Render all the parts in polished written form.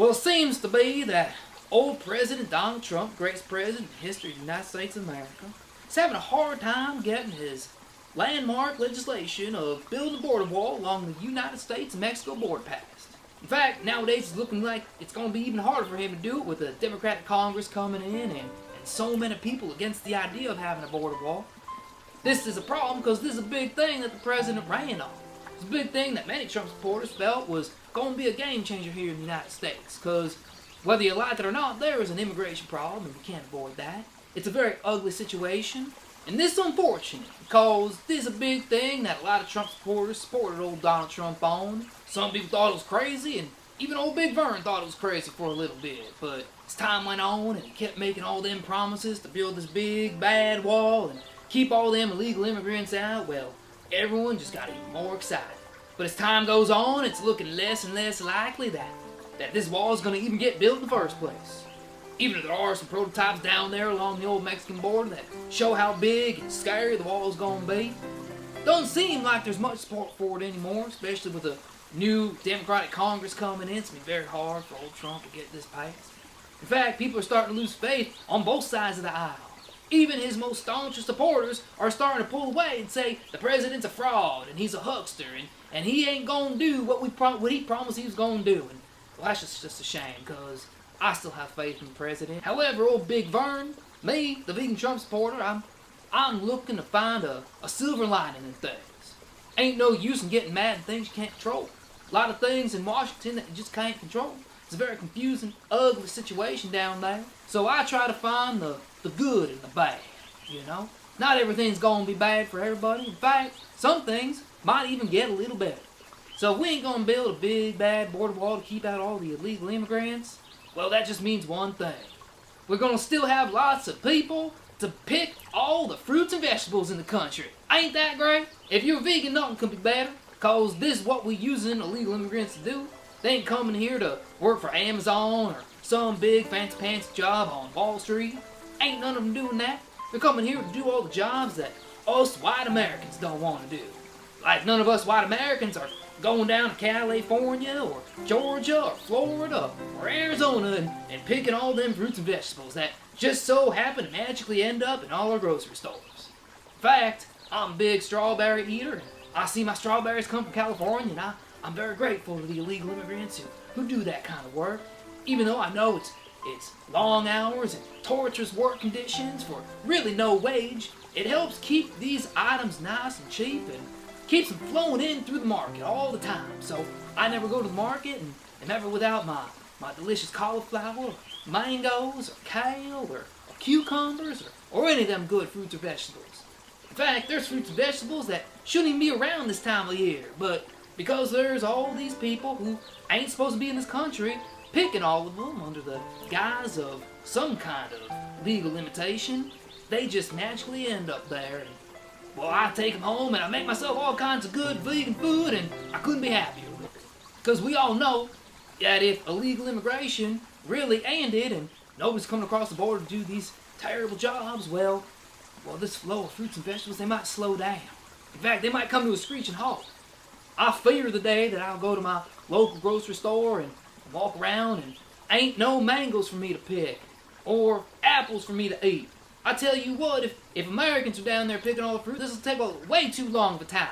Well, it seems to be that old President Donald Trump, greatest president in the history of the United States of America, is having a hard time getting his landmark legislation of building a border wall along the United States and Mexico border passed. In fact, nowadays it's looking like it's going to be even harder for him to do it with the Democratic Congress coming in and so many people against the idea of having a border wall. This is a problem because this is a big thing that the president ran on. It's a big thing that many Trump supporters felt was going to be a game changer here in the United States, because whether you like it or not, there is an immigration problem and you can't avoid that. It's a very ugly situation, and this is unfortunate because this is a big thing that a lot of Trump supporters supported old Donald Trump on. Some people thought it was crazy, and even old Big Vern thought it was crazy for a little bit, but as time went on and he kept making all them promises to build this big bad wall and keep all them illegal immigrants out, well, everyone just got even more excited. But as time goes on, it's looking less and less likely that this wall is going to even get built in the first place. Even if there are some prototypes down there along the old Mexican border that show how big and scary the wall is going to be, doesn't seem like there's much support for it anymore, especially with the new Democratic Congress coming in. It's going to be very hard for old Trump to get this passed. In fact, people are starting to lose faith on both sides of the aisle. Even his most staunchest supporters are starting to pull away and say the president's a fraud and he's a huckster and he ain't going to do what he promised he was going to do. And well, that's just a shame, because I still have faith in the president. However, old Big Vern, me, the vegan Trump supporter, I'm looking to find a silver lining in things. Ain't no use in getting mad at things you can't control. A lot of things in Washington that you just can't control. It's a very confusing, ugly situation down there. So I try to find the good and the bad, you know? Not everything's going to be bad for everybody. In fact, some things might even get a little better. So if we ain't going to build a big bad border wall to keep out all the illegal immigrants, well, that just means one thing. We're going to still have lots of people to pick all the fruits and vegetables in the country. Ain't that great? If you're vegan, nothing could be better, because this is what we using illegal immigrants to do. They ain't coming here to work for Amazon or some big fancy pants job on Wall Street. Ain't none of them doing that. They're coming here to do all the jobs that us white Americans don't want to do. Like none of us white Americans are going down to California or Georgia or Florida or Arizona and picking all them fruits and vegetables that just so happen to magically end up in all our grocery stores. In fact, I'm a big strawberry eater, and I see my strawberries come from California, and I'm very grateful to the illegal immigrants who do that kind of work, even though I know it's long hours and torturous work conditions for really no wage. It helps keep these items nice and cheap and keeps them flowing in through the market all the time. So I never go to the market and never without my delicious cauliflower, or mangoes, or kale, or cucumbers, or any of them good fruits or vegetables. In fact, there's fruits and vegetables that shouldn't even be around this time of year, but because there's all these people who ain't supposed to be in this country picking all of them under the guise of some kind of legal limitation, they just naturally end up there. And, well, I take them home and I make myself all kinds of good vegan food, and I couldn't be happier with it. Because we all know that if illegal immigration really ended and nobody's coming across the border to do these terrible jobs, well, this flow of fruits and vegetables, they might slow down. In fact, they might come to a screeching halt. I fear the day that I'll go to my local grocery store and walk around and ain't no mangoes for me to pick or apples for me to eat. I tell you what, if Americans are down there picking all the fruit, this will take way too long of a time.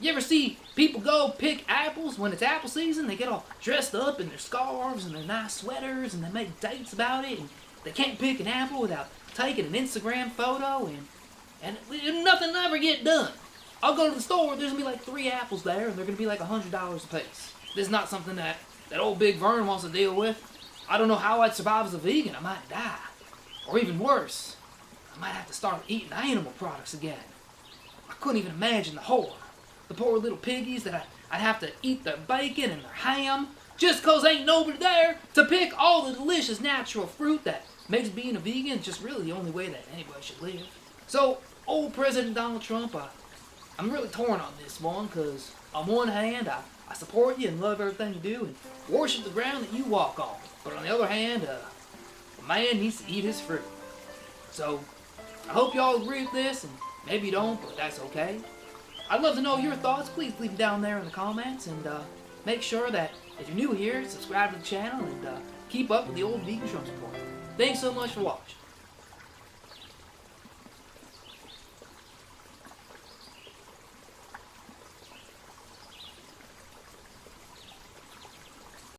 You ever see people go pick apples when it's apple season? They get all dressed up in their scarves and their nice sweaters, and they make dates about it, and they can't pick an apple without taking an Instagram photo, and nothing ever get done. I'll go to the store, there's going to be like 3 apples there, and they're going to be like $100 a piece. This is not something that old Big Vern wants to deal with. I don't know how I'd survive as a vegan. I might die. Or even worse, I might have to start eating animal products again. I couldn't even imagine the horror. The poor little piggies that I'd have to eat their bacon and their ham just because ain't nobody there to pick all the delicious natural fruit that makes being a vegan just really the only way that anybody should live. So, old President Donald Trump, I'm really torn on this one, because on one hand, I support you and love everything you do and worship the ground that you walk on. But on the other hand, a man needs to eat his fruit. So, I hope y'all agree with this, and maybe you don't, but that's okay. I'd love to know your thoughts. Please leave them down there in the comments, and make sure that If you're new here, subscribe to the channel and keep up with the old vegan Trump support. Thanks so much for watching.